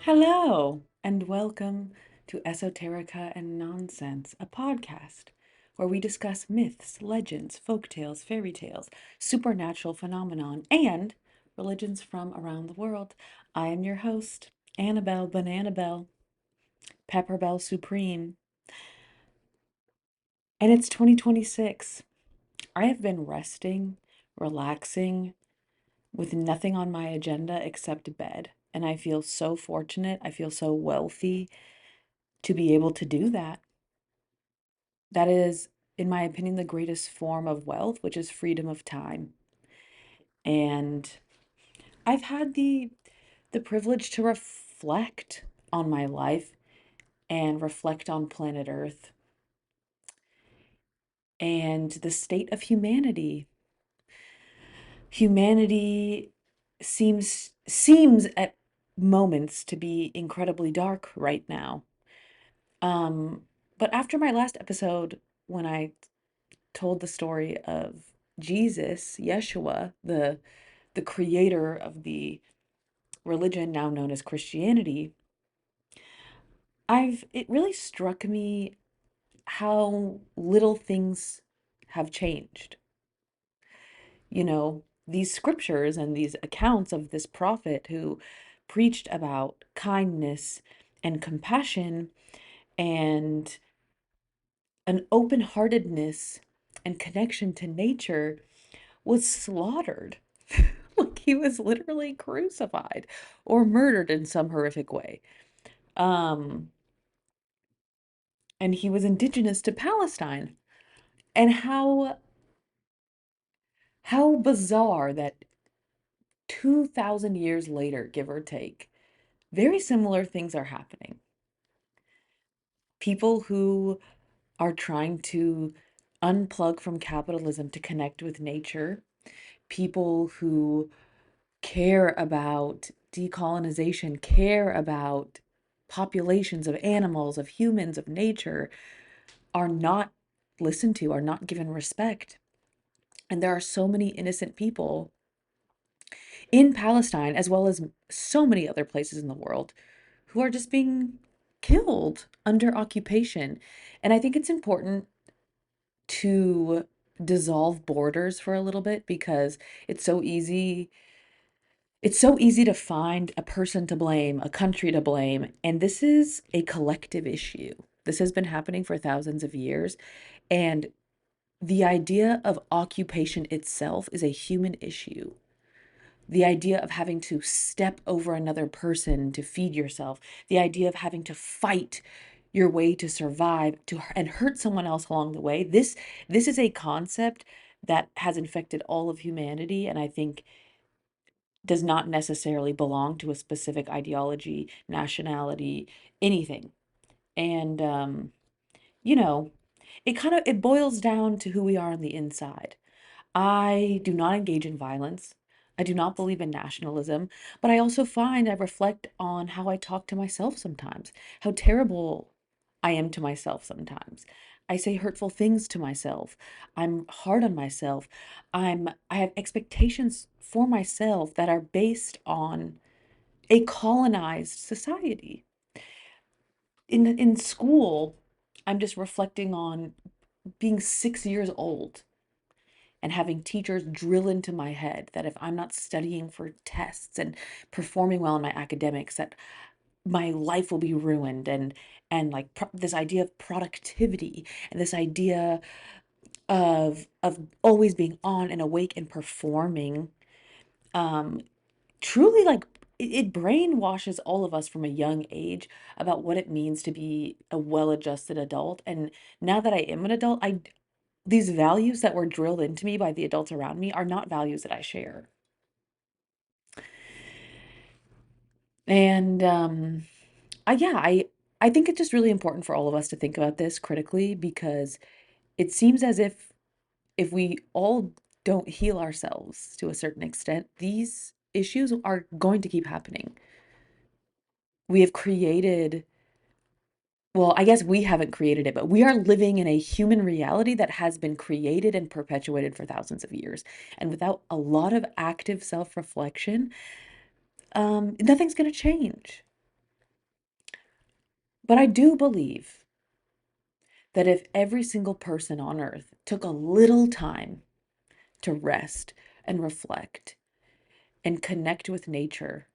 Hello, and welcome to Esoterica and Nonsense, a podcast where we discuss myths, legends, folktales, fairy tales, supernatural phenomenon, and religions from around the world. I am your host, Annabelle Bananabelle, Pepperbell Supreme, and it's 2026. I have been resting, relaxing, with nothing on my agenda except bed, and I feel so fortunate. I feel so wealthy to be able to do that. That is, in my opinion, the greatest form of wealth, which is freedom of time. And I've had the privilege to reflect on my life and reflect on planet Earth and the state of humanity. Humanity seems at moments to be incredibly dark right now. Um, but after my last episode, when I told the story of Jesus, Yeshua, the creator of the religion now known as Christianity, it really struck me how little things have changed. These scriptures and these accounts of this prophet who preached about kindness and compassion and an open-heartedness and connection to nature was slaughtered. Like he was literally crucified or murdered in some horrific way. Um, and he was indigenous to Palestine. And how bizarre that 2000 years later, give or take, very similar things are happening. People who are trying to unplug from capitalism to connect with nature, people who care about decolonization, care about populations of animals, of humans, of nature, are not listened to, are not given respect. And there are so many innocent people in Palestine, as well as so many other places in the world, who are just being killed under occupation. And I think it's important to dissolve borders for a little bit because it's so easy. It's so easy to find a person to blame, a country to blame, and this is a collective issue. This has been happening for thousands of years, and the idea of occupation itself is a human issue. The idea of having to step over another person to feed yourself, the idea of having to fight your way to survive and hurt someone else along the way. This is a concept that has infected all of humanity, and I think does not necessarily belong to a specific ideology, nationality, anything. And you know, it boils down to who we are on the inside. I do not engage in violence. I do not believe in nationalism, but I reflect on how I talk to myself sometimes, how terrible I am to myself sometimes. I say hurtful things to myself. I'm hard on myself. I have expectations for myself that are based on a colonized society. In school, I'm just reflecting on being 6 years old and having teachers drill into my head that if I'm not studying for tests and performing well in my academics, that my life will be ruined, and like this idea of productivity and this idea of always being on and awake and performing, um truly, like, it brainwashes all of us from a young age about what it means to be a well-adjusted adult. And now that I am an adult, I these values that were drilled into me by the adults around me are not values that I share. And yeah, I think it's just really important for all of us to think about this critically because it seems as if we all don't heal ourselves to a certain extent, these issues are going to keep happening. We have created, well, I guess we haven't created it, but we are living in a human reality that has been created and perpetuated for thousands of years. And without a lot of active self-reflection, nothing's going to change. But I do believe that if every single person on earth took a little time to rest and reflect and connect with nature,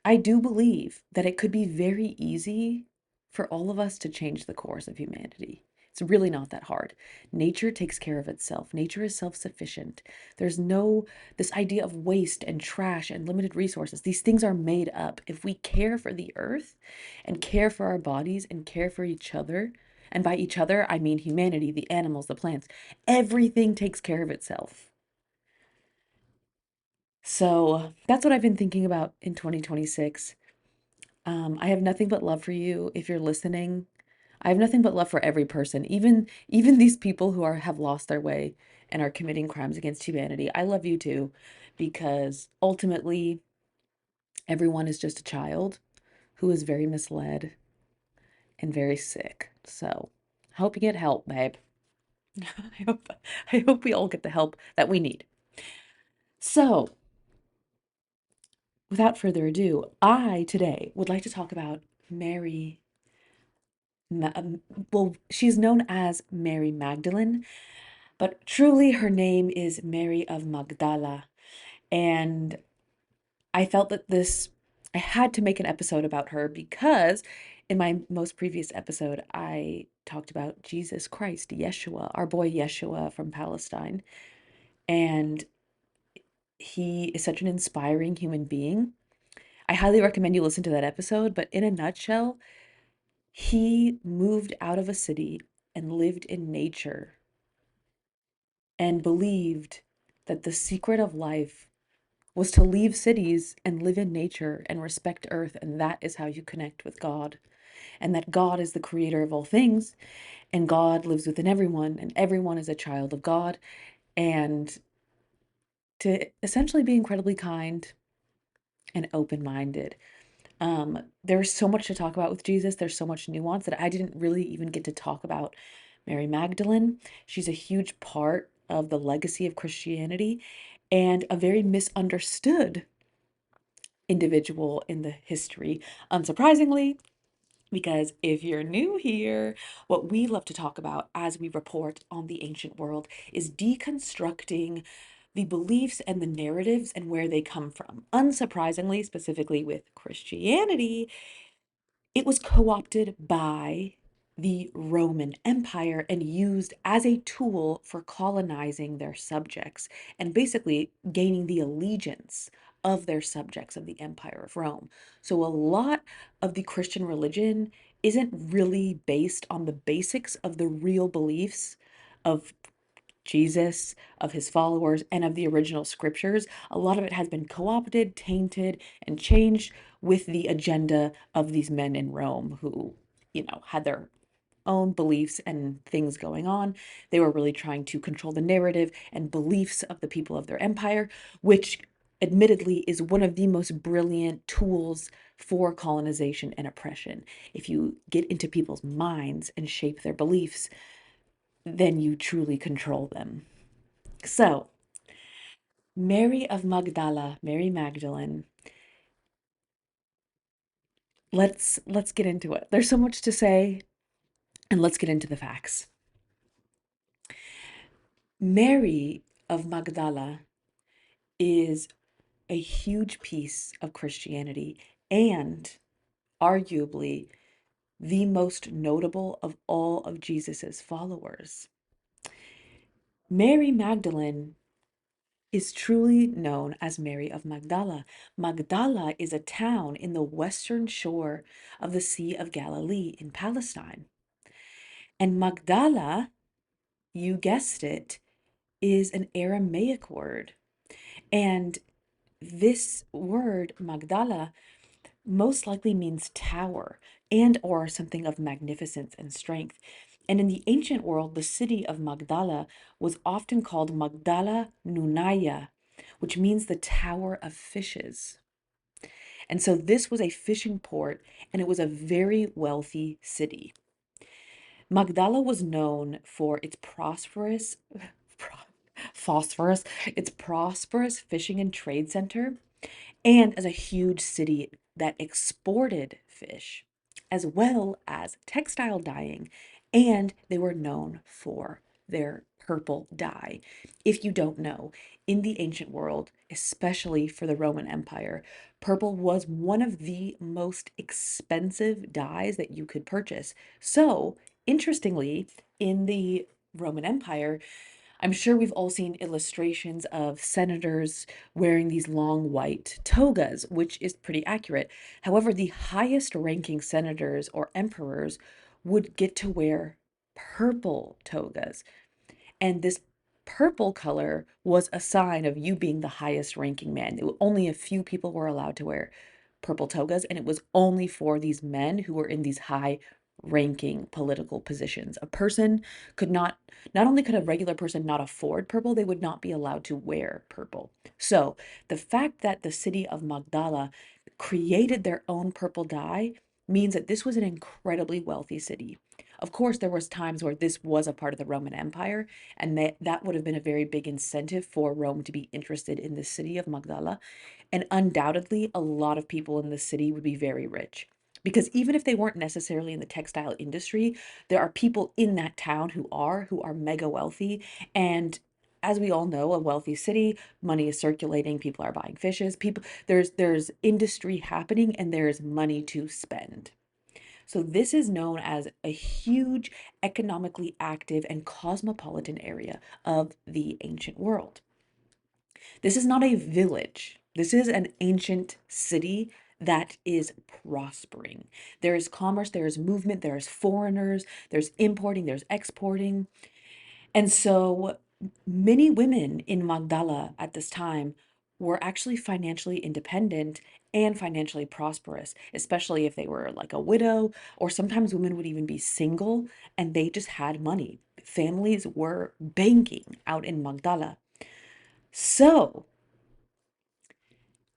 I do believe that it could be very easy for all of us to change the course of humanity. It's really not that hard. Nature takes care of itself. Nature is self-sufficient. There's no this idea of waste and trash and limited resources. These things are made up. If we care for the earth and care for our bodies and care for each other, and by each other, I mean humanity, the animals, the plants, everything takes care of itself. So that's what I've been thinking about in 2026. I have nothing but love for you if you're listening. I have nothing but love for every person, even these people who have lost their way and are committing crimes against humanity. I love you too, because ultimately everyone is just a child who is very misled and very sick. So, I hope you get help, babe. I hope I hope we all get the help that we need. So, without further ado, I today would like to talk about Mary well, she's known as Mary Magdalene, but truly her name is Mary of Magdala. And I felt that I had to make an episode about her because in my most previous episode, I talked about Jesus Christ, Yeshua, our boy Yeshua from Palestine. And he is such an inspiring human being. I highly recommend you listen to that episode, but in a nutshell, he moved out of a city and lived in nature and believed that the secret of life was to leave cities and live in nature and respect earth, and that is how you connect with God, and that God is the creator of all things, and God lives within everyone, and everyone is a child of God, and to essentially be incredibly kind and open-minded. There's so much to talk about with Jesus. There's so much nuance that I didn't really even get to talk about Mary Magdalene. She's a huge part of the legacy of Christianity and a very misunderstood individual in the history, unsurprisingly, because if you're new here, what we love to talk about as we report on the ancient world is deconstructing the beliefs and the narratives and where they come from. Unsurprisingly, specifically with Christianity, it was co-opted by the Roman Empire and used as a tool for colonizing their subjects and basically gaining the allegiance of their subjects of the Empire of Rome. So a lot of the Christian religion isn't really based on the basics of the real beliefs of Jesus, of his followers, and of the original scriptures. A lot of it has been co-opted, tainted, and changed with the agenda of these men in Rome who, had their own beliefs and things going on. They were really trying to control the narrative and beliefs of the people of their empire, which admittedly is one of the most brilliant tools for colonization and oppression. If you get into people's minds and shape their beliefs, then you truly control them. So, Mary of Magdala, Mary Magdalene, let's get into it. There's so much to say, and let's get into the facts. Mary of Magdala is a huge piece of Christianity and arguably the most notable of all of Jesus's followers. Mary Magdalene is truly known as Mary of Magdala. Magdala is a town in the western shore of the Sea of Galilee in Palestine. And Magdala, you guessed it, is an Aramaic word. And this word, Magdala, most likely means tower and or something of magnificence and strength. And in the ancient world, the city of Magdala was often called Magdala Nunaya, which means the tower of fishes. And so this was a fishing port and it was a very wealthy city. Magdala was known for its phosphorus, its prosperous fishing and trade center, and as a huge city that exported fish. as well as textile dyeing, and they were known for their purple dye. If you don't know, in the ancient world, especially for the Roman Empire, purple was one of the most expensive dyes that you could purchase. So, interestingly, in the Roman Empire, I'm sure we've all seen illustrations of senators wearing these long white togas, which is pretty accurate. However, the highest ranking senators or emperors would get to wear purple togas. And this purple color was a sign of you being the highest ranking man. Only a few people were allowed to wear purple togas, and it was only for these men who were in these high ranking political positions. A person could not only could a regular person not afford purple, they would not be allowed to wear purple. So the fact that the city of Magdala created their own purple dye means that this was an incredibly wealthy city. Of course, there was times where this was a part of the Roman Empire, and that would have been a very big incentive for Rome to be interested in the city of Magdala. And undoubtedly, a lot of people in the city would be very rich. Because even if they weren't necessarily in the textile industry, there are people in that town who are mega wealthy. And as we all know, a wealthy city, money is circulating, people are buying fishes, there's industry happening and there's money to spend. So this is known as a huge economically active and cosmopolitan area of the ancient world. This is not a village. This is an ancient city that is prospering. There is commerce, there is movement, there is foreigners, there's importing, there's exporting. And so many women in Magdala at this time were actually financially independent and financially prosperous, especially if they were like a widow, or sometimes women would even be single and they just had money. Families were banking out in Magdala. So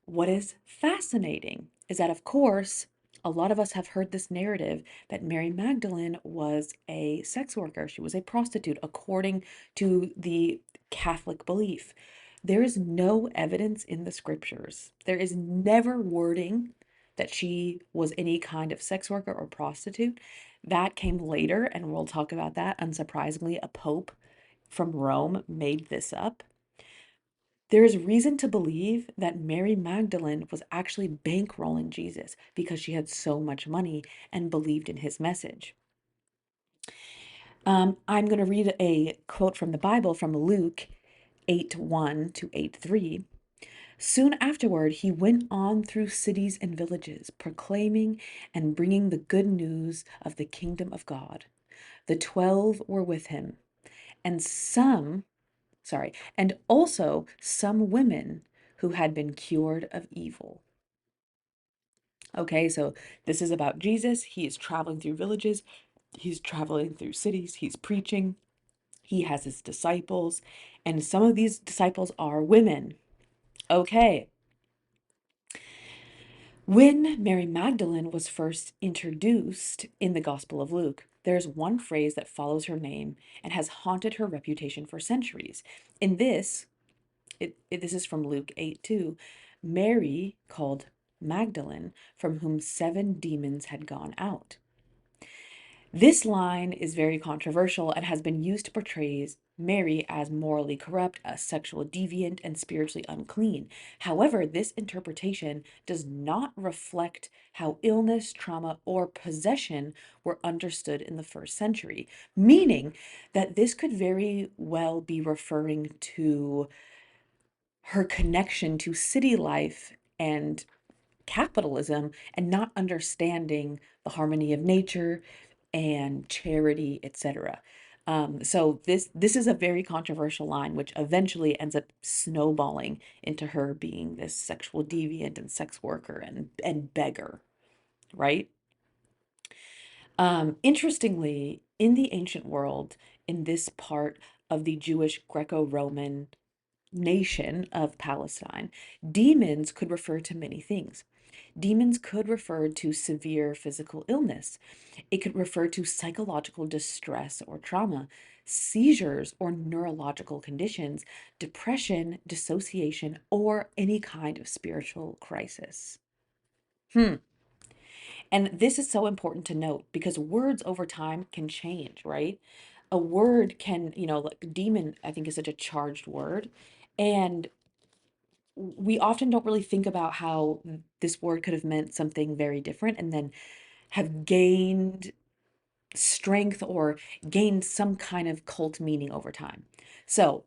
what is fascinating is that, of course, a lot of us have heard this narrative that Mary Magdalene was a sex worker. She was a prostitute, according to the Catholic belief. There is no evidence in the scriptures. There is never wording that she was any kind of sex worker or prostitute. That came later, and we'll talk about that. Unsurprisingly, a pope from Rome made this up. There is reason to believe that Mary Magdalene was actually bankrolling Jesus because she had so much money and believed in his message. I'm going to read a quote from the Bible from Luke 8:1 to 8:3. Soon afterward, he went on through cities and villages, proclaiming and bringing the good news of the kingdom of God. The 12 were with him, and and also some women who had been cured of evil. Okay, so this is about Jesus. He is traveling through villages, he's traveling through cities, he's preaching, he has his disciples, and some of these disciples are women. Okay, when Mary Magdalene was first introduced in the Gospel of Luke, there's one phrase that follows her name and has haunted her reputation for centuries. In this, this is from Luke 8:2. Mary called Magdalene, from whom 7 demons had gone out. This line is very controversial and has been used to portray Mary as morally corrupt, a sexual deviant, and spiritually unclean. However, this interpretation does not reflect how illness, trauma, or possession were understood in the first century, meaning that this could very well be referring to her connection to city life and capitalism and not understanding the harmony of nature and charity, etc. So this is a very controversial line, which eventually ends up snowballing into her being this sexual deviant and sex worker and beggar, right? Interestingly, in the ancient world, in this part of the Jewish Greco-Roman nation of Palestine, demons could refer to many things. Demons could refer to severe physical illness. It could refer to psychological distress or trauma, seizures or neurological conditions, depression, dissociation, or any kind of spiritual crisis. Hmm. And this is so important to note because words over time can change, right? A word can, like demon, I think is such a charged word. And we often don't really think about how this word could have meant something very different and then have gained strength or gained some kind of cult meaning over time. So,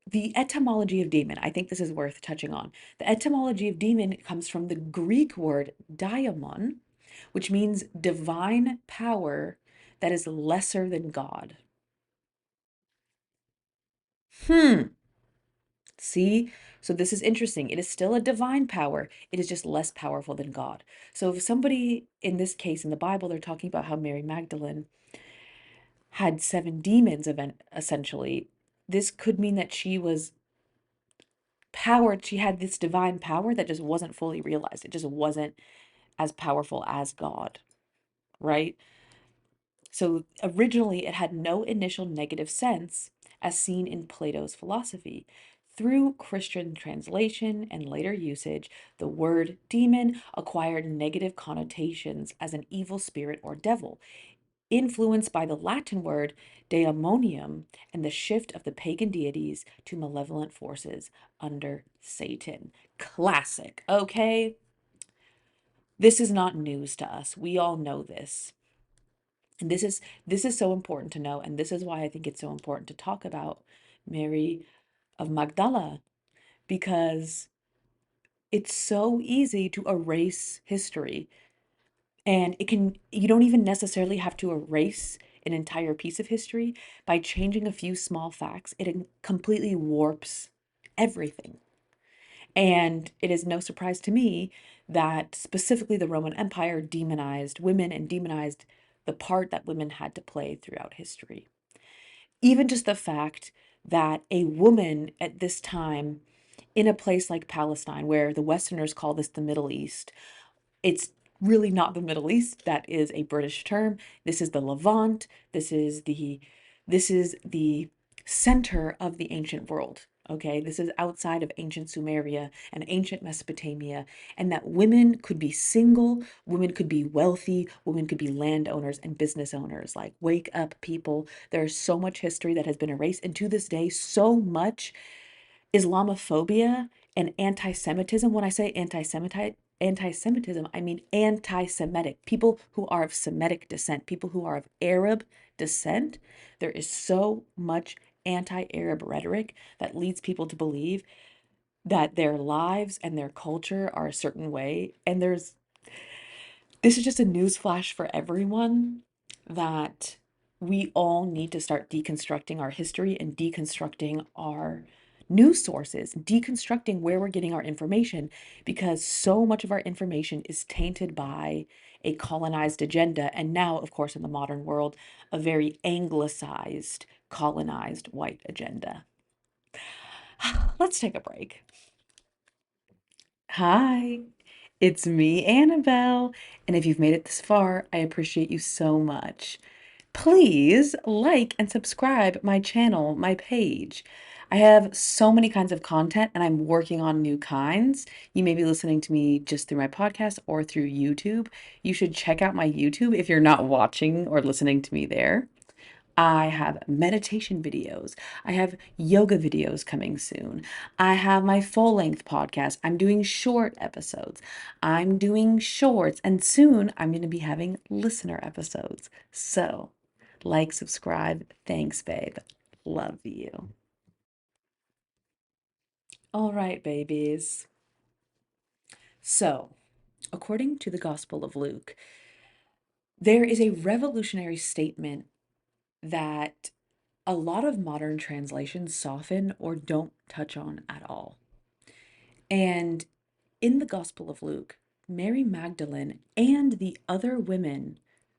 the etymology of demon, I think this is worth touching on. The etymology of demon comes from the Greek word daimon, which means divine power that is lesser than God. Hmm. See? So this is interesting. It is still a divine power. It is just less powerful than God. So if somebody, in this case, in the Bible, they're talking about how Mary Magdalene had seven demons, essentially, this could mean that she was powered. She had this divine power that just wasn't fully realized. It just wasn't as powerful as God, right? So originally, it had no initial negative sense, as seen in Plato's philosophy. Through Christian translation and later usage, the word demon acquired negative connotations as an evil spirit or devil, influenced by the Latin word daemonium and the shift of the pagan deities to malevolent forces under Satan. Classic, okay? This is not news to us. We all know this. And this is so important to know, and this is why I think it's so important to talk about Mary of Magdala, because it's so easy to erase history. And you don't even necessarily have to erase an entire piece of history. By changing a few small facts, it completely warps everything. And it is no surprise to me that specifically the Roman Empire demonized women and demonized the part that women had to play throughout history. Even just the fact that a woman at this time in a place like Palestine, where the Westerners call this the Middle East, it's really not the Middle East. That is a British term. This is the Levant. This is the center of the ancient world. Okay, this is outside of ancient Sumeria and ancient Mesopotamia, and that women could be single, women could be wealthy, women could be landowners and business owners. Like, wake up, people. There's so much history that has been erased, and to this day, so much Islamophobia and anti-Semitism. When I say anti-Semitism, I mean anti-Semitic. People who are of Semitic descent, people who are of Arab descent. There is so much anti-Arab rhetoric that leads people to believe that their lives and their culture are a certain way. And this is just a news flash for everyone that we all need to start deconstructing our history and deconstructing our news sources, deconstructing where we're getting our information, because so much of our information is tainted by a colonized agenda. And now, of course, in the modern world, a very anglicized, colonized white agenda. Let's take a break. Hi, it's me, Annabelle. And if you've made it this far, I appreciate you so much. Please like and subscribe my channel, my page. I have so many kinds of content and I'm working on new kinds. You may be listening to me just through my podcast or through YouTube. You should check out my YouTube if you're not watching or listening to me there. I have meditation videos. I have yoga videos coming soon. I have my full length podcast. I'm doing short episodes. I'm doing shorts. And soon I'm going to be having listener episodes. So, like, subscribe. Thanks, babe. Love you. All right, babies. So, according to the Gospel of Luke, there is a revolutionary statement that a lot of modern translations soften or don't touch on at all. And in the Gospel of Luke, Mary Magdalene and the other women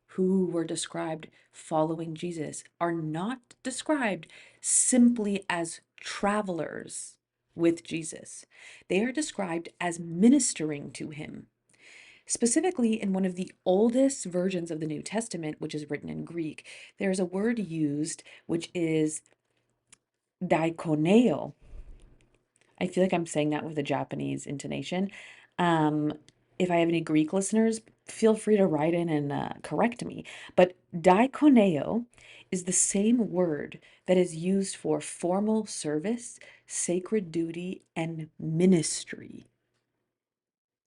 who were described following Jesus are not described simply as travelers with Jesus. They are described as ministering to him. Specifically, in one of the oldest versions of the New Testament, which is written in Greek, there's a word used which is diakoneo. I feel like I'm saying that with a Japanese intonation. Um, if I have any Greek listeners, feel free to write in and correct me. But diakoneo is the same word that is used for formal service, sacred duty, and ministry.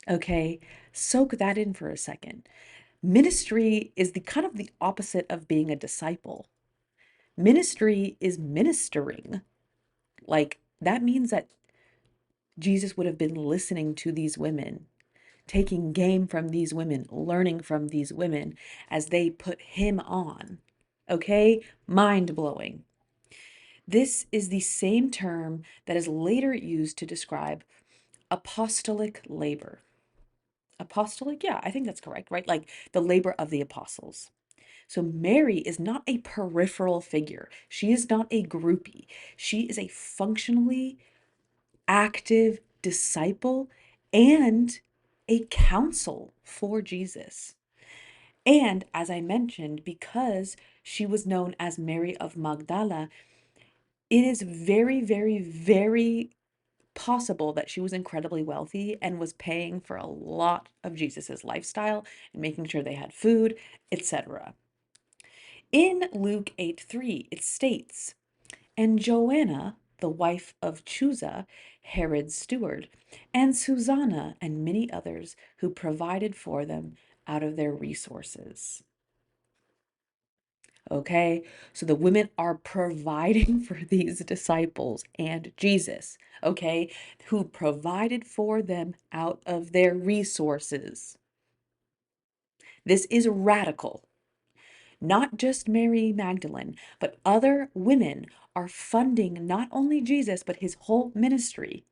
Okay, soak that in for a second. Ministry is the kind of the opposite of being a disciple. Ministry is ministering. Like, that means that Jesus would have been listening to these women, taking game from these women, learning from these women as they put him on. Okay? Mind blowing. This is the same term that is later used to describe apostolic labor. Apostolic? Yeah, I think that's correct, right? Like the labor of the apostles. So Mary is not a peripheral figure. She is not a groupie. She is a functionally active disciple and a counsel for Jesus. And as I mentioned, because she was known as Mary of Magdala, it is very, very, very possible that she was incredibly wealthy and was paying for a lot of Jesus's lifestyle and making sure they had food, etc. In Luke 8:3, it states, "And Joanna, the wife of Chusa, Herod's steward, and Susanna and many others who provided for them out of their resources." Okay, so the women are providing for these disciples and Jesus, okay, who provided for them out of their resources. This is radical. Not just Mary Magdalene, but other women are funding not only Jesus, but his whole ministry.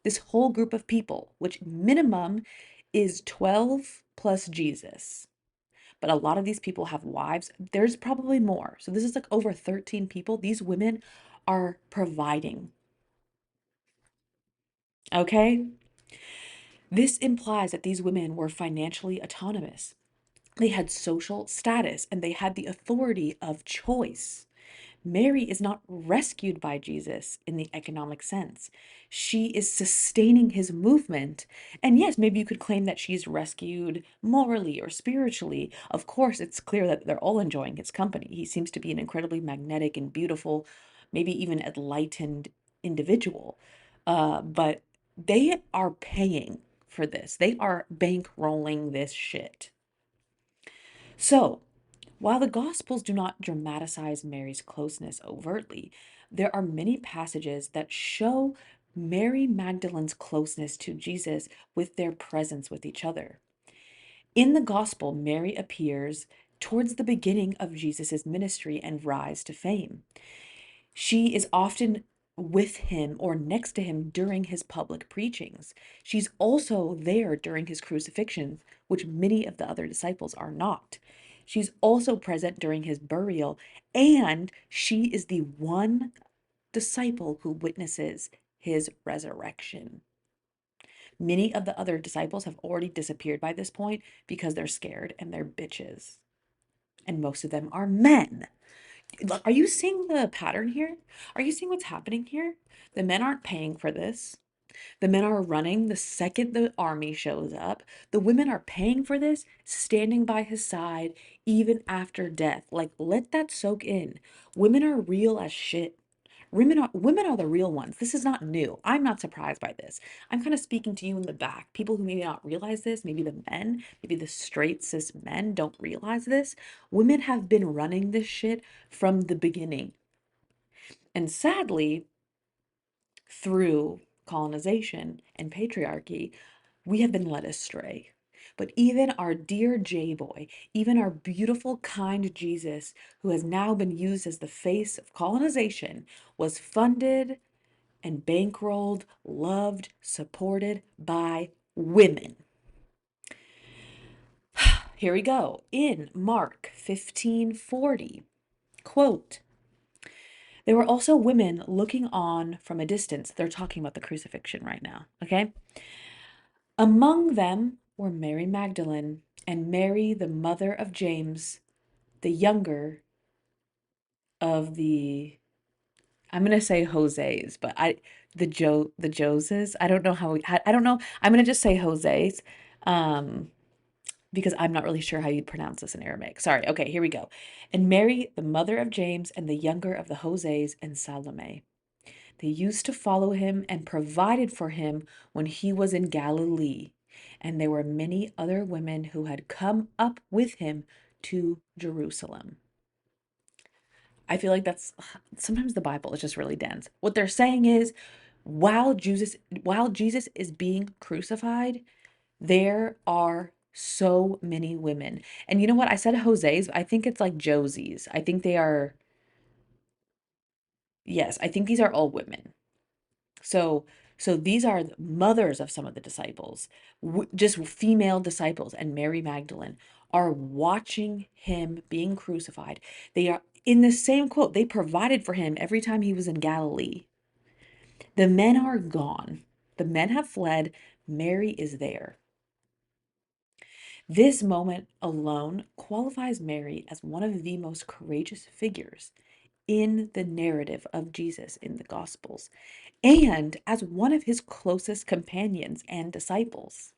This whole group of people, which minimum is 12 plus Jesus. But a lot of these people have wives. There's probably more. So this is like over 13 people. These women are providing. Okay? This implies that these women were financially autonomous. They had social status and they had the authority of choice. Mary is not rescued by Jesus in the economic sense. She is sustaining his movement. And yes, maybe you could claim that she's rescued morally or spiritually. Of course, it's clear that they're all enjoying his company. He seems to be an incredibly magnetic and beautiful, maybe even enlightened individual. But they are paying for this, they are bankrolling this shit. So, while the Gospels do not dramatize Mary's closeness overtly, there are many passages that show Mary Magdalene's closeness to Jesus with their presence with each other. In the Gospel, Mary appears towards the beginning of Jesus' ministry and rise to fame. She is often with him or next to him during his public preachings. She's also there during his crucifixion, which many of the other disciples are not. She's also present during his burial, and she is the one disciple who witnesses his resurrection. Many of the other disciples have already disappeared by this point because they're scared and they're bitches. And most of them are men. Look, are you seeing the pattern here? Are you seeing what's happening here? The men aren't paying for this. The men are running the second the army shows up. The women are paying for this, standing by his side, even after death. Like, let that soak in. Women are real as shit. Women are the real ones. This is not new. I'm not surprised by this. I'm kind of speaking to you in the back. People who maybe not realize this, maybe the men, maybe the straight cis men don't realize this. Women have been running this shit from the beginning. And sadly, through colonization and patriarchy, we have been led astray. But even our dear J boy, even our beautiful, kind Jesus, who has now been used as the face of colonization, was funded and bankrolled, loved, supported by women. Here we go. In Mark 15:40, quote, "There were also women looking on from a distance." They're talking about the crucifixion right now, okay? "Among them were Mary Magdalene and Mary, the mother of James, the younger of the," I'm gonna say Jose's, but the Joses. I don't know how I don't know. I'm gonna just say Jose's. Um, because I'm not really sure how you'd pronounce this in Aramaic. Sorry. Okay, here we go. And Mary, the mother of James, and the younger of the Hoseas, and Salome. They used to follow him and provided for him when he was in Galilee. And there were many other women who had come up with him to Jerusalem. I feel like that's sometimes the Bible is just really dense. What they're saying is while Jesus is being crucified, there are so many women. And you know what? I said Jose's, but I think it's like Josie's. I think they are, yes, I think these are all women. So so these are the mothers of some of the disciples, just female disciples, and Mary Magdalene are watching him being crucified. They are in the same quote, they provided for him every time he was in Galilee. The men are gone. The men have fled. Mary is there. This moment alone qualifies Mary as one of the most courageous figures in the narrative of Jesus in the Gospels, and as one of his closest companions and disciples.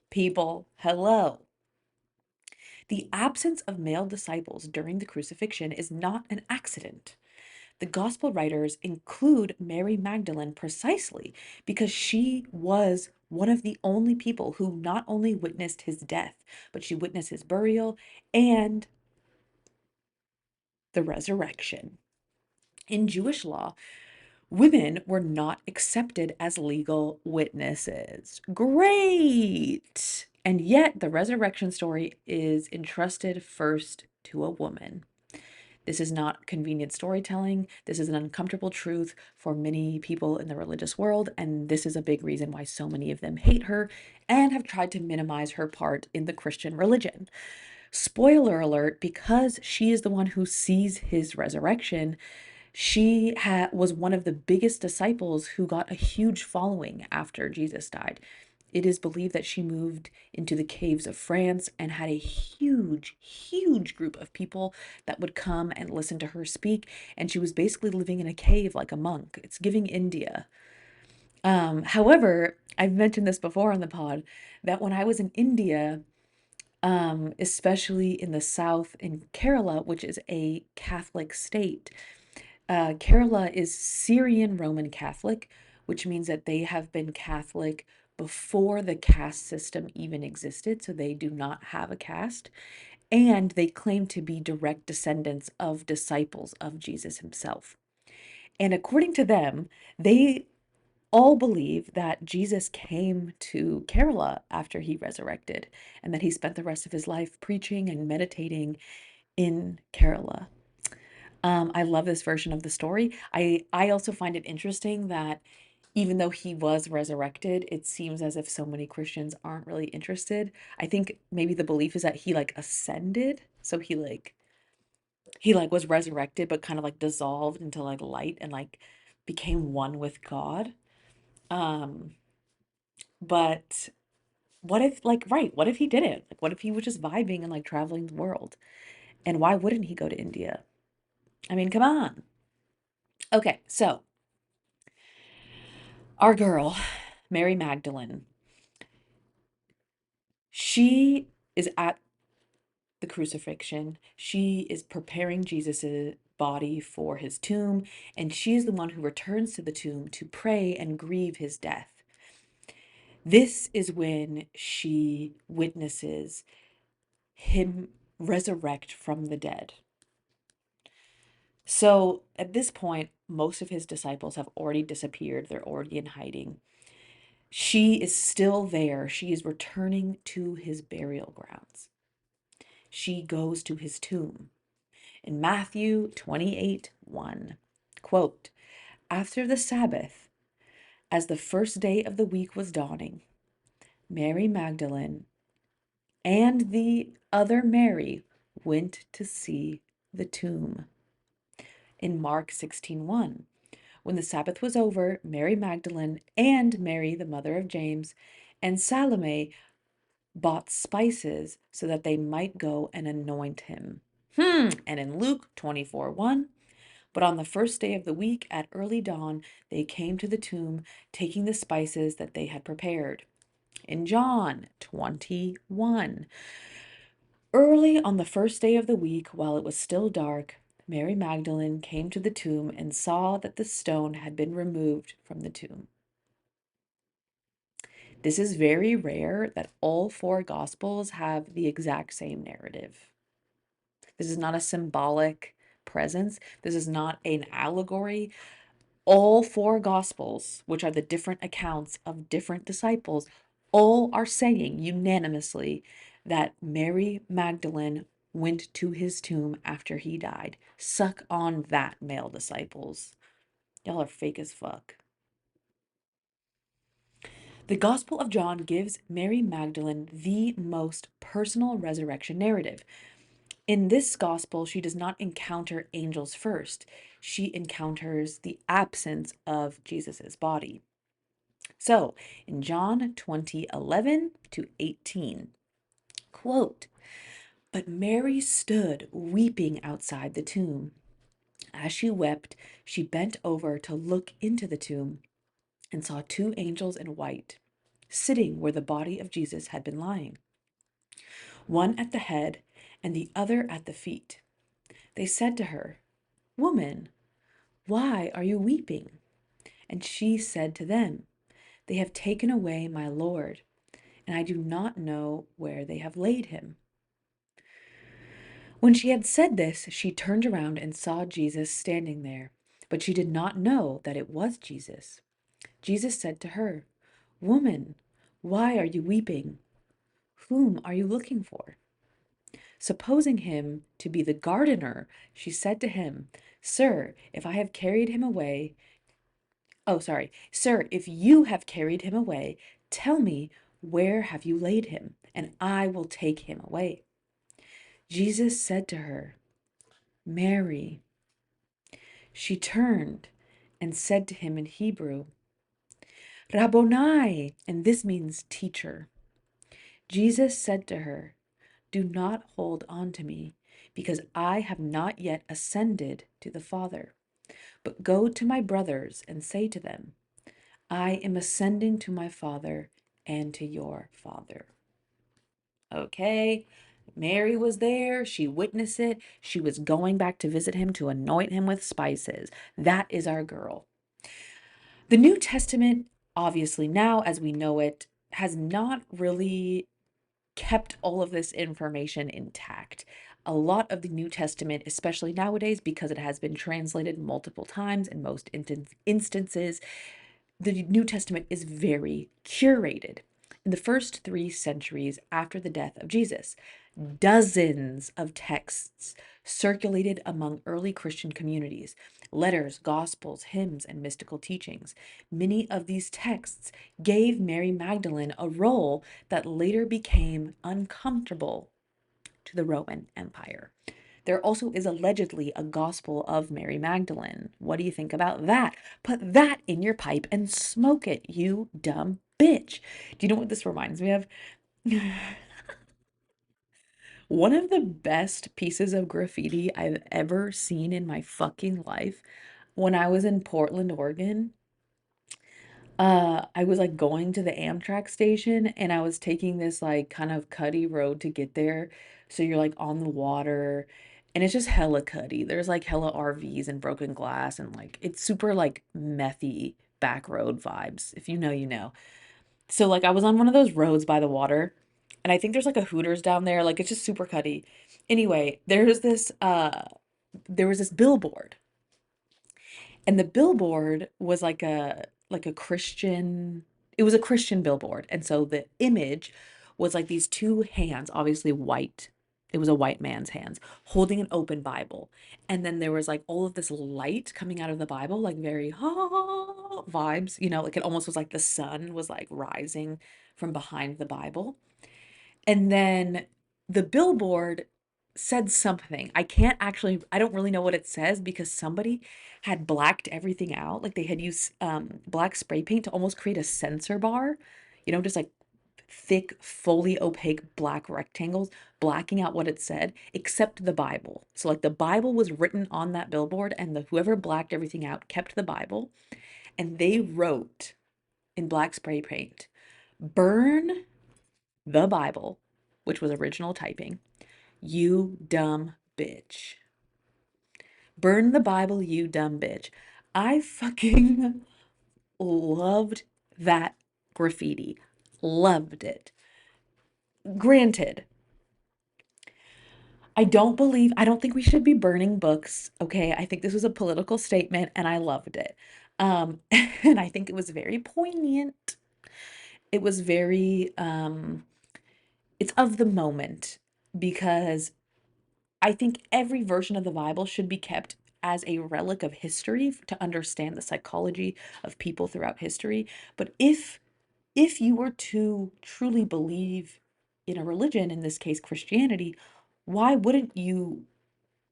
People, hello. The absence of male disciples during the crucifixion is not an accident. The gospel writers include Mary Magdalene precisely because she was one of the only people who not only witnessed his death, but she witnessed his burial and the resurrection. In Jewish law, women were not accepted as legal witnesses. Great! And yet, the resurrection story is entrusted first to a woman. This is not convenient storytelling. This is an uncomfortable truth for many people in the religious world, and this is a big reason why so many of them hate her and have tried to minimize her part in the Christian religion. Spoiler alert, because she is the one who sees his resurrection, she was one of the biggest disciples who got a huge following after Jesus died. It is believed that she moved into the caves of France and had a huge, huge group of people that would come and listen to her speak. And she was basically living in a cave like a monk. It's giving India. However, I've mentioned this before on the pod that when I was in India, especially in the south in Kerala, which is a Catholic state, Kerala is Syrian Roman Catholic, which means that they have been Catholic before the caste system even existed, so they do not have a caste. And they claim to be direct descendants of disciples of Jesus himself. And according to them, they all believe that Jesus came to Kerala after he resurrected and that he spent the rest of his life preaching and meditating in Kerala. I love this version of the story. I also find it interesting that even though he was resurrected, it seems as if so many Christians aren't really interested. I think maybe the belief is that he like ascended, so he like was resurrected but kind of like dissolved into like light and like became one with God. Um, but what if like right, what if he didn't? Like what if he was just vibing and like traveling the world? And why wouldn't he go to India? I mean, come on. Okay, so our girl, Mary Magdalene, she is at the crucifixion. She is preparing Jesus's body for his tomb, and she is the one who returns to the tomb to pray and grieve his death. This is when she witnesses him resurrect from the dead. So at this point, most of his disciples have already disappeared. They're already in hiding. She is still there. She is returning to his burial grounds. She goes to his tomb. In Matthew 28:1, quote, after the Sabbath, as the first day of the week was dawning, Mary Magdalene and the other Mary went to see the tomb. In Mark 16:1, when the Sabbath was over, Mary Magdalene and Mary, the mother of James, and Salome bought spices so that they might go and anoint him. And in Luke 24:1, but on the first day of the week at early dawn, they came to the tomb, taking the spices that they had prepared. In John 21, Early on the first day of the week, while it was still dark, Mary Magdalene came to the tomb and saw that the stone had been removed from the tomb. This is very rare that all four gospels have the exact same narrative. This is not a symbolic presence. This is not an allegory. All four gospels, which are the different accounts of different disciples, all are saying unanimously that Mary Magdalene went to his tomb after he died. Suck on that, male disciples. Y'all are fake as fuck. The Gospel of John gives Mary Magdalene the most personal resurrection narrative. In this gospel, she does not encounter angels first. She encounters the absence of Jesus's body. So, in John 20:11 to 18, quote, "But Mary stood weeping outside the tomb. As she wept, she bent over to look into the tomb and saw two angels in white, sitting where the body of Jesus had been lying, one at the head and the other at the feet. They said to her, 'Woman, why are you weeping?' And she said to them, 'They have taken away my Lord, and I do not know where they have laid him.' When she had said this, she turned around and saw Jesus standing there, but she did not know that it was Jesus. Jesus said to her, 'Woman, why are you weeping? Whom are you looking for?' Supposing him to be the gardener, she said to him, 'Sir, if I have carried him away, oh, sorry, sir, if you have carried him away, tell me, where have you laid him, and I will take him away.' Jesus said to her, 'Mary.' She turned and said to him in Hebrew, 'Rabboni,' and this means teacher. Jesus said to her, 'Do not hold on to me, because I have not yet ascended to the Father. But go to my brothers and say to them, I am ascending to my Father and to your Father.'" Okay, Mary was there. She witnessed it. She was going back to visit him to anoint him with spices. That is our girl. The New Testament, obviously, now as we know it, has not really kept all of this information intact. A lot of the New Testament, especially nowadays, because it has been translated multiple times in most instances, the New Testament is very curated. In the first 3 centuries after the death of Jesus, dozens of texts circulated among early Christian communities: letters, gospels, hymns, and mystical teachings. Many of these texts gave Mary Magdalene a role that later became uncomfortable to the Roman Empire. There also is allegedly a Gospel of Mary Magdalene. What do you think about that? Put that in your pipe and smoke it, you dumb bitch. Do you know what this reminds me of? One of the best pieces of graffiti I've ever seen in my fucking life, when I was in Portland, Oregon, I was like going to the Amtrak station and I was taking this like kind of cuddy road to get there. So you're like on the water and it's just hella cuddy. There's like hella RVs and broken glass and like it's super like methy back road vibes. If you know, you know. So like I was on one of those roads by the water and I think there's like a Hooters down there. Like it's just super cuddy. Anyway, there was this billboard, and the billboard was like a Christian, it was a Christian billboard. And so the image was like these two hands, obviously white. It was a white man's hands holding an open Bible. And then there was like all of this light coming out of the Bible, like very vibes, like it almost was like the sun was like rising from behind the Bible. And then the billboard said something. I don't really know what it says because somebody had blacked everything out. Like they had used black spray paint to almost create a censor bar, just like thick, fully opaque black rectangles, blacking out what it said, except the Bible. So like the Bible was written on that billboard, and whoever blacked everything out kept the Bible, and they wrote in black spray paint, "Burn the Bible," which was original typing, You dumb bitch. Burn the Bible, you dumb bitch. I fucking loved that graffiti. Loved it. Granted, I don't think we should be burning books. Okay. I think this was a political statement and I loved it. And I think it was very poignant. It was very, it's of the moment because I think every version of the Bible should be kept as a relic of history to understand the psychology of people throughout history. But if you were to truly believe in a religion, in this case Christianity, why wouldn't you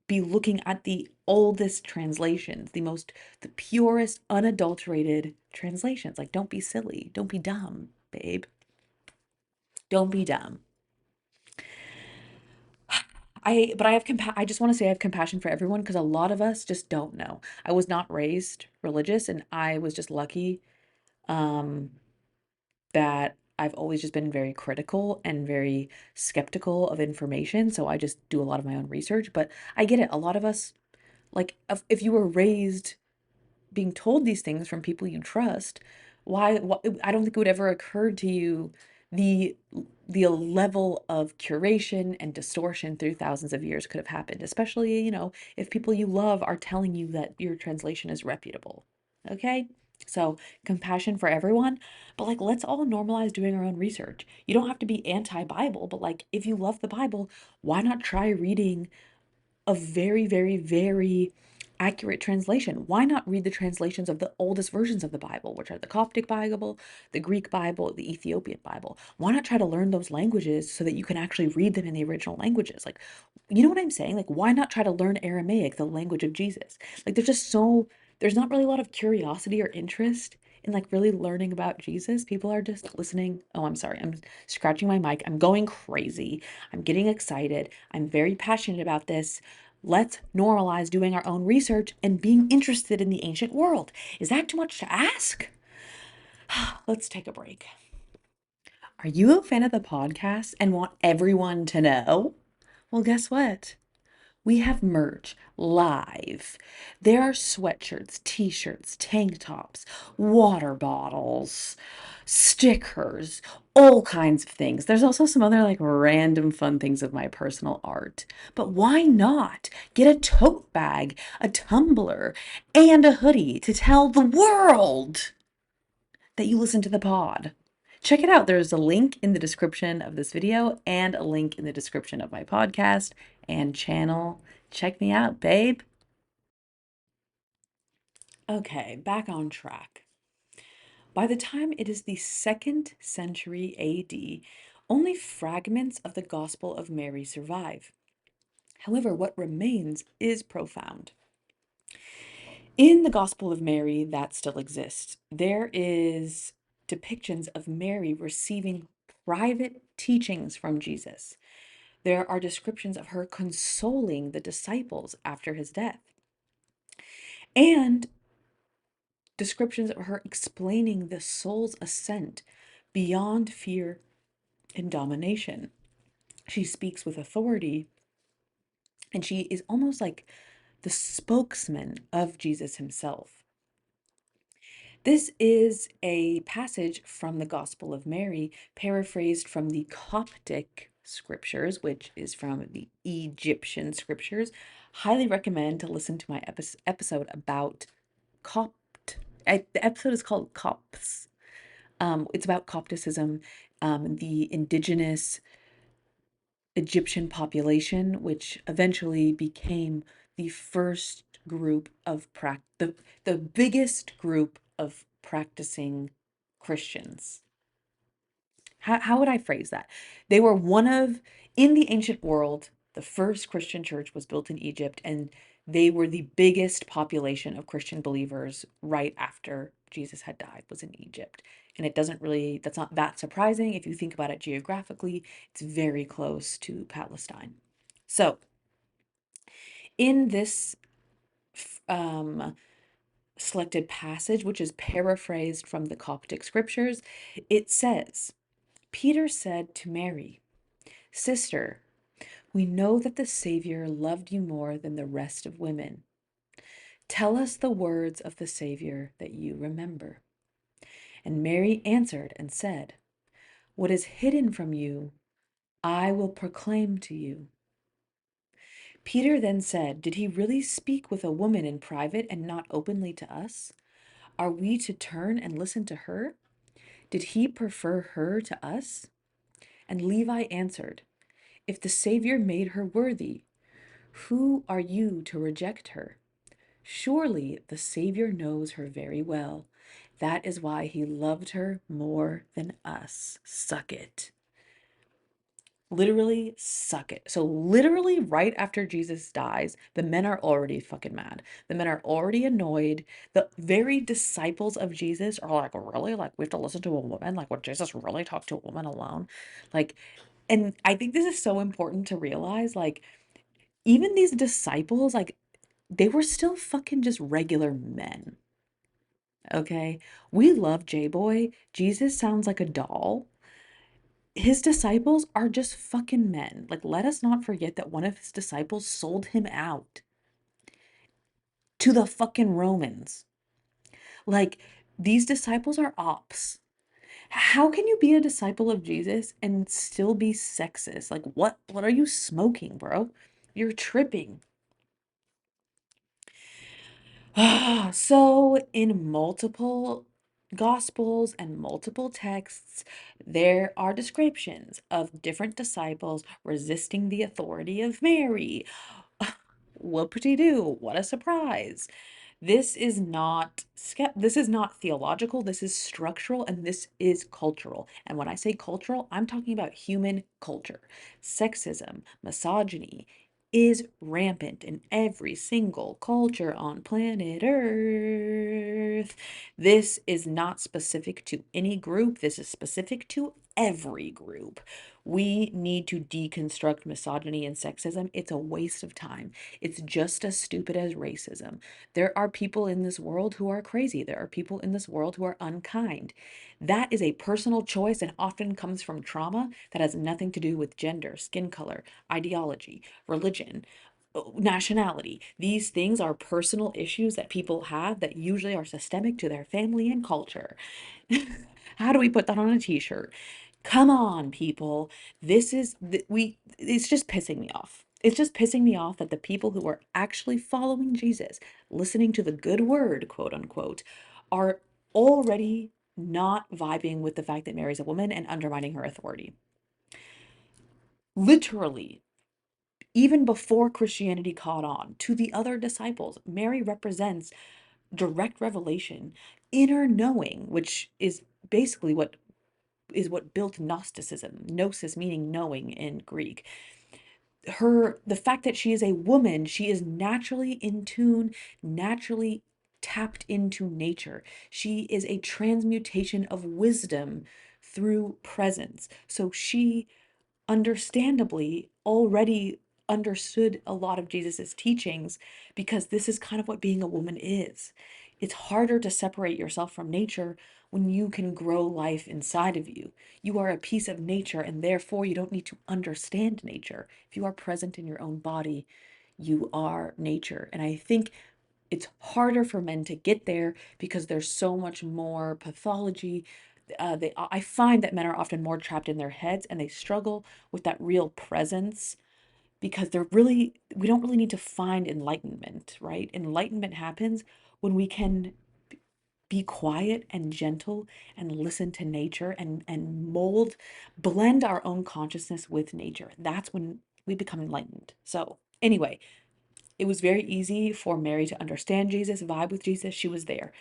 be looking at the oldest translations, the purest, unadulterated translations? Like, don't be silly. Don't be dumb, babe. Don't be dumb. I just want to say I have compassion for everyone because a lot of us just don't know. I was not raised religious and I was just lucky um that I've always just been very critical and very skeptical of information, so I just do a lot of my own research, but I get it. A lot of us, like, if you were raised being told these things from people you trust, why I don't think it would ever occur to you the the level of curation and distortion through thousands of years could have happened, especially, if people you love are telling you that your translation is reputable. Okay? So, compassion for everyone, but like let's all normalize doing our own research. You don't have to be anti-Bible, but like if you love the Bible, why not try reading a very, very, very accurate translation? Why not read the translations of the oldest versions of the Bible, which are the Coptic Bible, the Greek Bible, the Ethiopian Bible? Why not try to learn those languages so that you can actually read them in the original languages? Like, you know what I'm saying? Like, why not try to learn Aramaic, the language of Jesus? Like, there's not really a lot of curiosity or interest in like really learning about Jesus. People are just listening. Oh, I'm sorry. I'm scratching my mic. I'm going crazy. I'm getting excited. I'm very passionate about this. Let's normalize doing our own research and being interested in the ancient world. Is that too much to ask? Let's take a break. Are you a fan of the podcast and want everyone to know? Well, guess what? We have merch live. There are sweatshirts, t-shirts, tank tops, water bottles, stickers, all kinds of things. There's also some other like random fun things of my personal art. But why not get a tote bag, a tumbler, and a hoodie to tell the world that you listen to the pod? Check it out. There's a link in the description of this video and a link in the description of my podcast and channel. Check me out, babe. Okay, back on track. By the time it is the 2nd century AD, only fragments of the Gospel of Mary survive. However, what remains is profound. In the Gospel of Mary that still exists, there is depictions of Mary receiving private teachings from Jesus. There are descriptions of her consoling the disciples after his death, and descriptions of her explaining the soul's ascent beyond fear and domination. She speaks with authority, and she is almost like the spokesman of Jesus himself. This is a passage from the Gospel of Mary, paraphrased from the Coptic scriptures, which is from the Egyptian scriptures. Highly recommend to listen to my episode about Copt. The episode is called Copts. It's about Copticism, the indigenous Egyptian population, which eventually became the first group of the biggest group of practicing Christians. How would I phrase that? They were in the ancient world, the first Christian church was built in Egypt, and they were the biggest population of Christian believers right after Jesus had died, was in Egypt. And that's not that surprising. If you think about it geographically, it's very close to Palestine. So, in this um, selected passage, which is paraphrased from the Coptic scriptures, it says, Peter said to Mary, Sister, We know that the Savior loved you more than the rest of women. Tell us the words of the Savior that you remember. And Mary answered and said, What is hidden from you, I will proclaim to you. Peter then said, Did he really speak with a woman in private and not openly to us? Are we to turn and listen to her? Did he prefer her to us? And Levi answered, If the Savior made her worthy, who are you to reject her? Surely the Savior knows her very well. That is why he loved her more than us. Suck it. Literally, suck it. So, literally, right after Jesus dies, the men are already fucking mad. The men are already annoyed. The very disciples of Jesus are like, really? Like, we have to listen to a woman? Like, would Jesus really talk to a woman alone? Like, and I think this is so important to realize. Like, even these disciples, like, they were still fucking just regular men. Okay? We love J Boy. Jesus sounds like a doll. His disciples are just fucking men. Like, let us not forget that one of his disciples sold him out to the fucking Romans. Like, these disciples are ops. How can you be a disciple of Jesus and still be sexist? Like, what are you smoking, bro? You're tripping. So, in multiple gospels and multiple texts, there are descriptions of different disciples resisting the authority of Mary. Whoop-de-doo, what a surprise. This is not theological, this is structural, and this is cultural. And when I say cultural, I'm talking about human culture. Sexism, misogyny is rampant in every single culture on planet Earth. This is not specific to any group, this is specific to every group. We need to deconstruct misogyny and sexism. It's a waste of time. It's just as stupid as racism. There are people in this world who are crazy. There are people in this world who are unkind. That is a personal choice and often comes from trauma that has nothing to do with gender, skin color, ideology, religion, nationality. These things are personal issues that people have that usually are systemic to their family and culture. How do we put that on a t-shirt? Come on, people. It's just pissing me off. It's just pissing me off that the people who are actually following Jesus, listening to the good word, quote unquote, are already not vibing with the fact that Mary's a woman and undermining her authority. Literally, even before Christianity caught on, to the other disciples, Mary represents direct revelation, inner knowing, which is basically what built Gnosticism, gnosis meaning knowing in Greek. The fact that she is a woman, she is naturally in tune, naturally tapped into nature. She is a transmutation of wisdom through presence. So she understandably already understood a lot of Jesus's teachings because this is kind of what being a woman is. It's harder to separate yourself from nature when you can grow life inside of you. You are a piece of nature, and therefore you don't need to understand nature. If you are present in your own body, you are nature. And I think it's harder for men to get there because there's so much more pathology. I find that men are often more trapped in their heads and they struggle with that real presence because we don't really need to find enlightenment, right? Enlightenment happens when we can be quiet and gentle and listen to nature and blend our own consciousness with nature. That's when we become enlightened. So, anyway, it was very easy for Mary to understand Jesus, vibe with Jesus. She was there.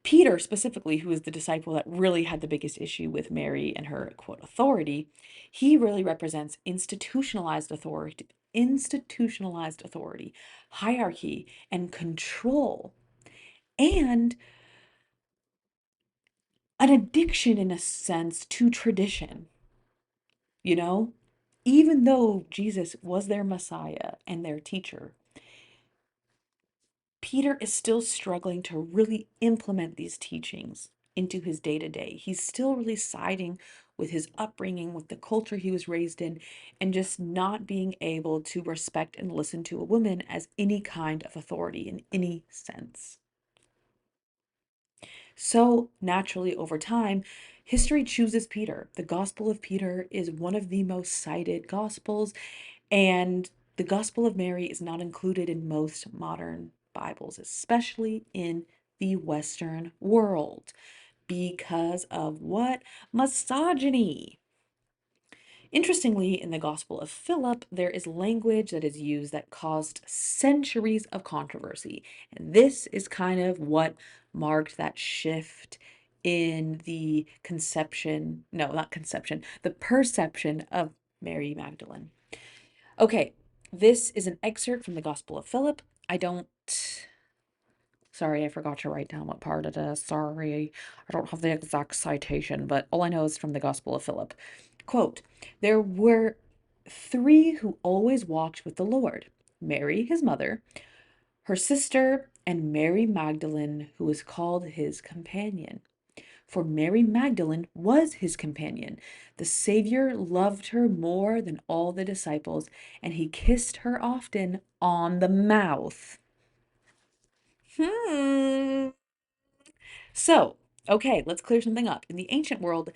Peter, specifically, who was the disciple that really had the biggest issue with Mary and her quote authority, he really represents institutionalized authority, hierarchy, and control, and an addiction in a sense to tradition, you know? Even though Jesus was their Messiah and their teacher, Peter is still struggling to really implement these teachings into his day to day. He's still really siding with his upbringing, with the culture he was raised in, and just not being able to respect and listen to a woman as any kind of authority in any sense. So naturally, over time, history chooses Peter. The Gospel of Peter is one of the most cited Gospels, and the Gospel of Mary is not included in most modern Bibles, especially in the Western world, because of what? Misogyny. Interestingly, in the Gospel of Philip, there is language that is used that caused centuries of controversy. And this is kind of what marked that shift in the conception, no, not conception, the perception of Mary Magdalene. Okay, this is an excerpt from the Gospel of Philip. Sorry, I forgot to write down what part it is. Sorry, I don't have the exact citation, but all I know is from the Gospel of Philip. Quote, there were three who always walked with the Lord: Mary, his mother, her sister, and Mary Magdalene, who was called his companion. For Mary Magdalene was his companion. The Savior loved her more than all the disciples, and he kissed her often on the mouth. Hmm. So, okay, let's clear something up. In the ancient world,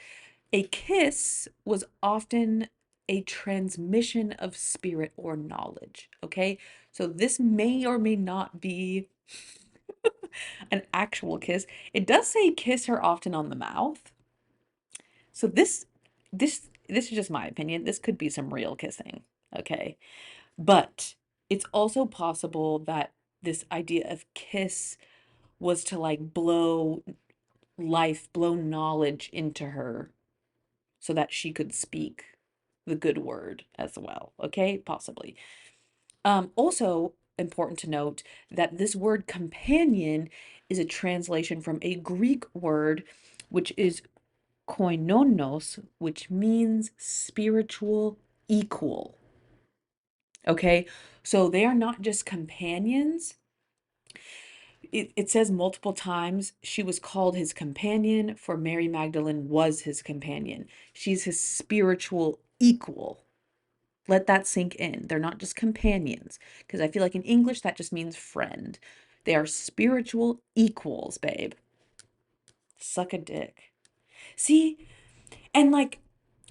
a kiss was often a transmission of spirit or knowledge. Okay, so this may or may not be an actual kiss. It does say kiss her often on the mouth. So this is just my opinion. This could be some real kissing. Okay, but it's also possible that this idea of kiss was to like blow knowledge into her so that she could speak the good word as well. Okay, possibly. Also important to note that this word companion is a translation from a Greek word, which is koinonos, which means spiritual equal. Okay, so they are not just companions. It says multiple times she was called his companion, for Mary Magdalene was his companion. She's his spiritual equal. Let that sink in. They're not just companions, because I feel like in English that just means friend. They are spiritual equals, babe. Suck a dick. See, and like,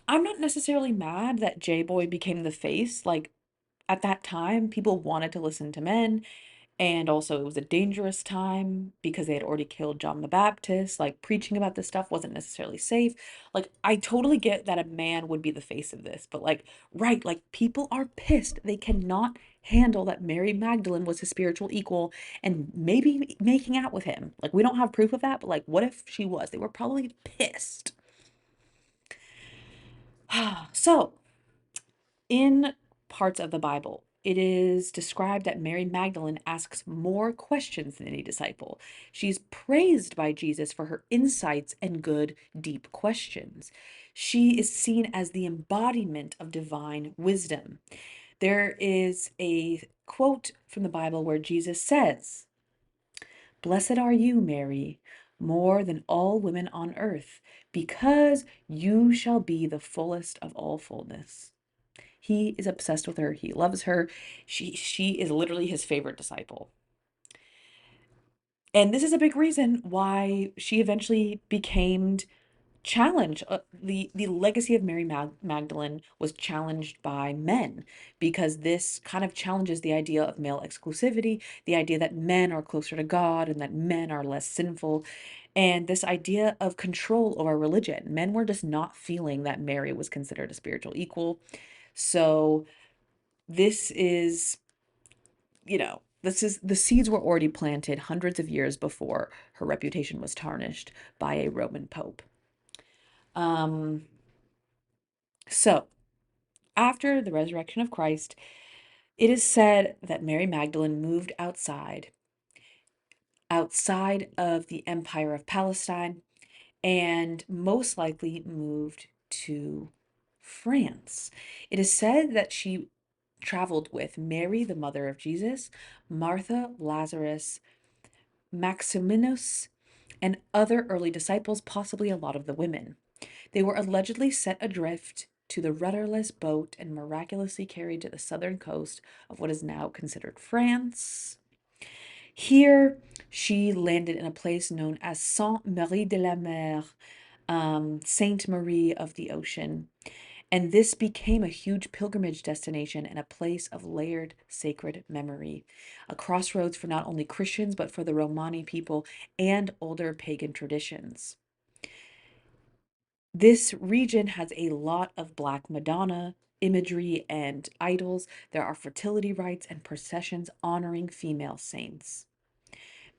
I'm not necessarily mad that J Boy became the face. Like, at that time, people wanted to listen to men. And also, it was a dangerous time because they had already killed John the Baptist. Like, preaching about this stuff wasn't necessarily safe. Like, I totally get that a man would be the face of this, but like, right, like, people are pissed. They cannot handle that Mary Magdalene was his spiritual equal and maybe making out with him. Like, we don't have proof of that, but like, what if she was? They were probably pissed. So, in parts of the Bible, it is described that Mary Magdalene asks more questions than any disciple. She's praised by Jesus for her insights and good, deep questions. She is seen as the embodiment of divine wisdom. There is a quote from the Bible where Jesus says, "Blessed are you, Mary, more than all women on earth, because you shall be the fullest of all fullness." He is obsessed with her. He loves her. She is literally his favorite disciple. And this is a big reason why she eventually became challenged. The legacy of Mary Magdalene was challenged by men because this kind of challenges the idea of male exclusivity, the idea that men are closer to God and that men are less sinful, and this idea of control over religion. Men were just not feeling that Mary was considered a spiritual equal. So this is, this is the seeds were already planted hundreds of years before her reputation was tarnished by a Roman pope. Um, so after the resurrection of Christ, it is said that Mary Magdalene moved outside of the Empire of Palestine, and most likely moved to France. It is said that she traveled with Mary, the mother of Jesus, Martha, Lazarus, Maximinus, and other early disciples, possibly a lot of the women. They were allegedly set adrift to the rudderless boat and miraculously carried to the southern coast of what is now considered France. Here, she landed in a place known as Sainte Marie de la Mer, Saint Marie of the Ocean. And this became a huge pilgrimage destination and a place of layered sacred memory, a crossroads for not only Christians, but for the Romani people and older pagan traditions. This region has a lot of Black Madonna imagery and idols. There are fertility rites and processions honoring female saints.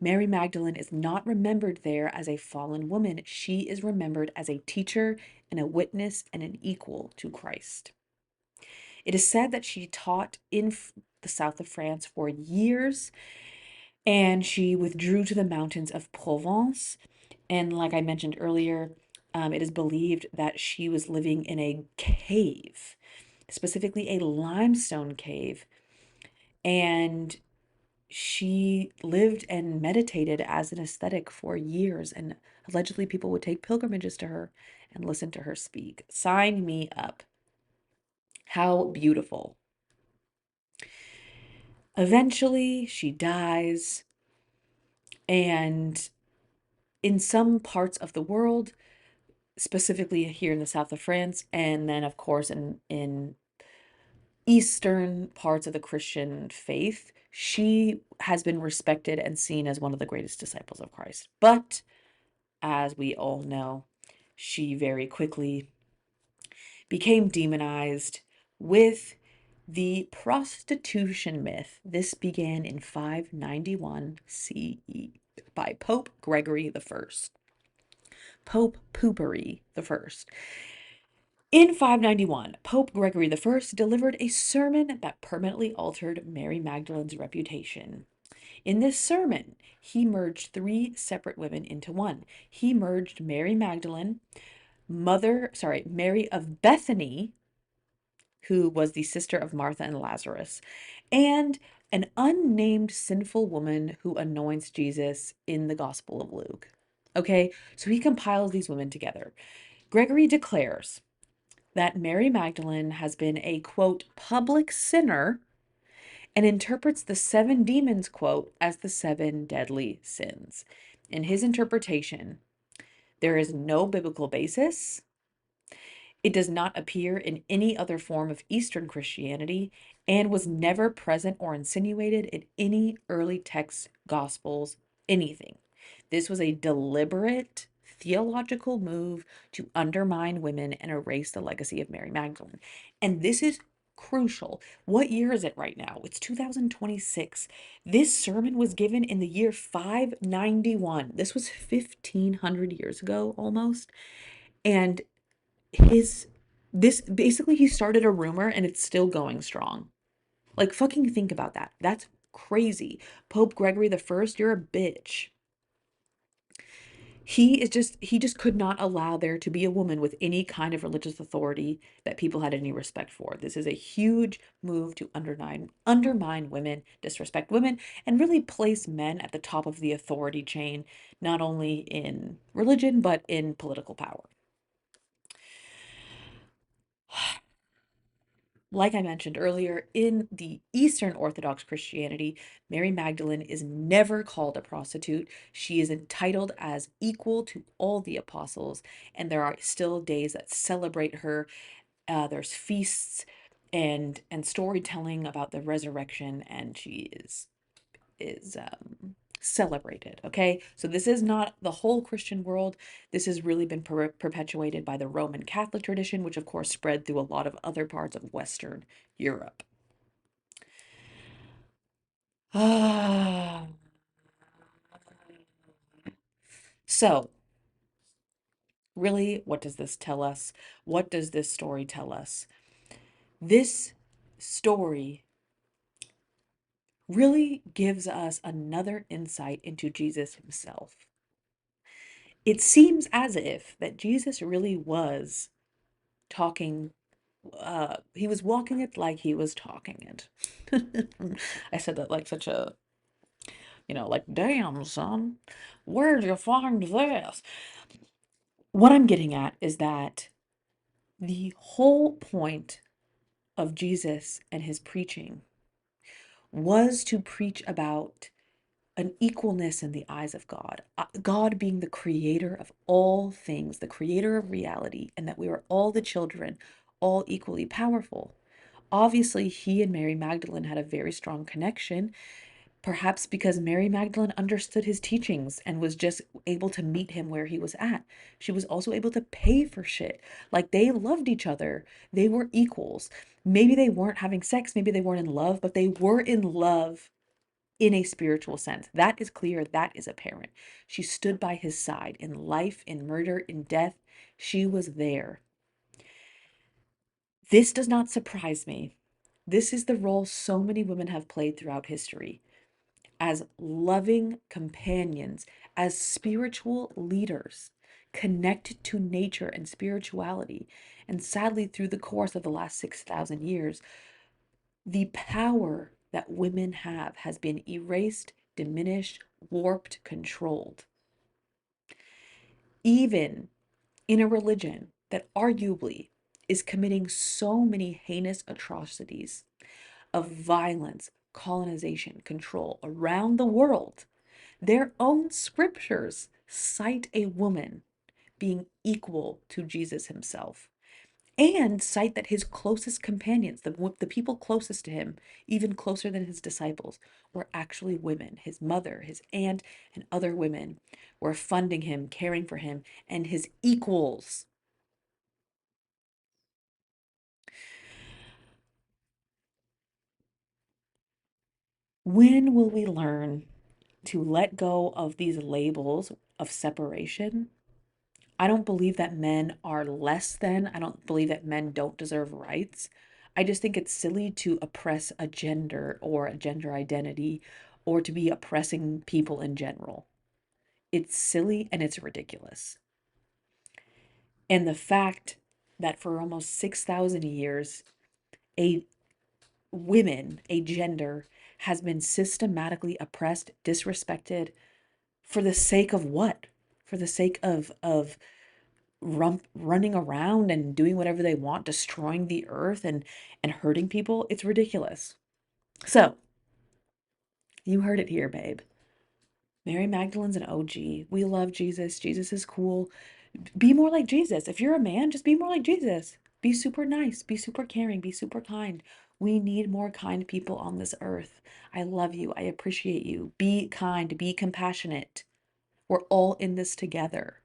Mary Magdalene is not remembered there as a fallen woman. She is remembered as a teacher and a witness and an equal to Christ. It is said that she taught in the south of France for years, and she withdrew to the mountains of Provence. And like I mentioned earlier, it is believed that she was living in a cave, specifically a limestone cave, and she lived and meditated as an ascetic for years. And allegedly, people would take pilgrimages to her and listen to her speak. Sign me up. How beautiful. Eventually, she dies, and in some parts of the world, specifically here in the south of France, and then, of course, in eastern parts of the Christian faith, she has been respected and seen as one of the greatest disciples of Christ. But as we all know, she very quickly became demonized with the prostitution myth. This began in 591 CE by Pope Gregory the First. Pope Poopery the First. In 591, Pope Gregory the First delivered a sermon that permanently altered Mary Magdalene's reputation. In this sermon, he merged three separate women into one. He merged Mary Magdalene, Mary of Bethany, who was the sister of Martha and Lazarus, and an unnamed sinful woman who anoints Jesus in the Gospel of Luke. Okay, so he compiles these women together. Gregory declares that Mary Magdalene has been a, quote, public sinner, and interprets the seven demons, quote, as the seven deadly sins. In his interpretation, there is no biblical basis. It does not appear in any other form of Eastern Christianity and was never present or insinuated in any early text, gospels, anything. This was a deliberate theological move to undermine women and erase the legacy of Mary Magdalene. And this is crucial. What year is it right now? It's 2026. This sermon was given in the year 591. This was 1500 years ago almost. And his this basically he started a rumor and it's still going strong. Like fucking think about that. That's crazy. Pope Gregory the First, you're a bitch. He just could not allow there to be a woman with any kind of religious authority that people had any respect for. This is a huge move to undermine women, disrespect women, and really place men at the top of the authority chain, not only in religion but in political power. Like I mentioned earlier, in the Eastern Orthodox Christianity, Mary Magdalene is never called a prostitute. She is entitled as equal to all the apostles, and there are still days that celebrate her. There's feasts and storytelling about the resurrection, and she is celebrated. Okay, so this is not the whole Christian world. This has really been perpetuated by the Roman Catholic tradition, which of course spread through a lot of other parts of Western Europe. So really, what does this tell us? What does this story tell us? This story really gives us another insight into Jesus himself. It seems as if that Jesus really was talking, he was walking it like he was talking it. I said that like such a like, damn, son, where'd you find this? What I'm getting at is that the whole point of Jesus and his preaching was to preach about an equalness in the eyes of God, God being the creator of all things, the creator of reality, and that we are all the children, all equally powerful. Obviously, he and Mary Magdalene had a very strong connection, perhaps because Mary Magdalene understood his teachings and was just able to meet him where he was at. She was also able to pay for shit. Like, they loved each other. They were equals. Maybe they weren't having sex, maybe they weren't in love, but they were in love in a spiritual sense. That is clear. That is apparent. She stood by his side in life, in murder, in death. She was there. This does not surprise me. This is the role so many women have played throughout history as loving companions, as spiritual leaders, connected to nature and spirituality. And sadly, through the course of the last 6,000 years, the power that women have has been erased, diminished, warped, controlled. Even in a religion that arguably is committing so many heinous atrocities of violence, colonization, control around the world, their own scriptures cite a woman being equal to Jesus himself, and cite that his closest companions, the people closest to him, even closer than his disciples, were actually women. His mother, his aunt, and other women were funding him, caring for him, and his equals. When will we learn to let go of these labels of separation? I don't believe that men are less than. I don't believe that men don't deserve rights. I just think it's silly to oppress a gender or a gender identity or to be oppressing people in general. It's silly and it's ridiculous. And the fact that for almost 6,000 years, a a gender, has been systematically oppressed, disrespected for the sake of what? For the sake of running around and doing whatever they want, destroying the earth and hurting people. It's ridiculous. So, you heard it here, babe. Mary Magdalene's an OG. We love Jesus. Jesus is cool. Be more like Jesus. If you're a man, just be more like Jesus. Be super nice, be super caring, be super kind. We need more kind people on this earth. I love you. I appreciate you. Be kind, be compassionate. We're all in this together.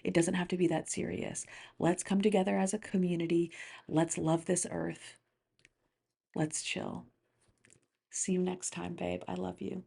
It doesn't have to be that serious. Let's come together as a community. Let's love this earth. Let's chill. See you next time, babe. I love you.